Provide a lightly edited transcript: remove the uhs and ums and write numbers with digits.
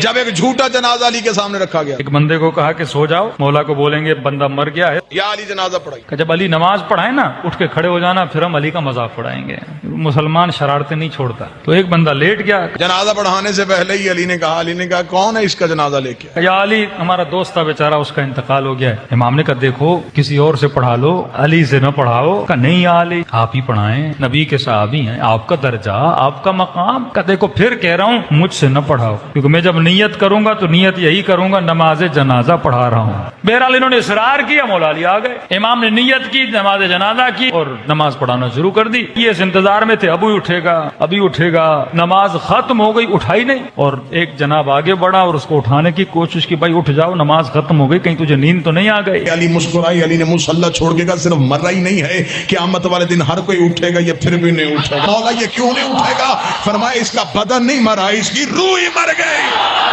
जब एक झूठा जनाजा अली के सामने रखा गया, एक बंदे को कहा कि सो जाओ, मौला को बोलेंगे बंदा मर गया है, या अली जनाजा पढ़ाई। कि जब अली नमाज पढ़ाए ना उठ के खड़े हो जाना, फिर हम अली का मजाक उड़ाएंगे। मुसलमान शरारतें नहीं छोड़ता। तो एक बंदा लेट गया, जनाजा पढ़ाने से पहले ही अली ने कहा कौन है इसका जनाजा लेके? या अली हमारा दोस्त था बेचारा, उसका इंतकाल हो गया है। इमाम ने कहा देखो किसी और से पढ़ा लो, अली से न पढ़ाओ। कहा नहीं या अली आप ही पढ़ाएं, नबी के सहाबी हैं, आपका दर्जा आपका मकाम। कहा देखो फिर कह रहा हूँ मुझसे न पढ़ाओ, क्योंकि मैं जब नियत करूंगा तो नियत यही करूंगा नमाज जनाजा पढ़ा रहा हूँ। बहरहाल इन्होंने इसरार किया, मौला अली आ गए। इमाम ने नियत की, नमाज जनाजा की और नमाज पढ़ाना शुरू कर दी। ये इस इंतजार में थे अभी उठेगा अभी उठेगा। नमाज खत्म हो गई, उठाई नहीं। और एक जनाब आगे बढ़ा और उसको उठाने की कोशिश की, भाई उठ जाओ नमाज खत्म हो गई, कहीं तुझे नींद तो नहीं आ गई? अली मुस्कुराई, अली ने मुसल्ला छोड़ के कहा सिर्फ मर ही नहीं है, क़यामत वाले दिन हर कोई उठेगा, ये फिर भी नहीं उठेगा। मौला ये क्यों नहीं उठेगा? फरमाया इसका बदन नहीं मरा, इसकी रूह ही मर गई।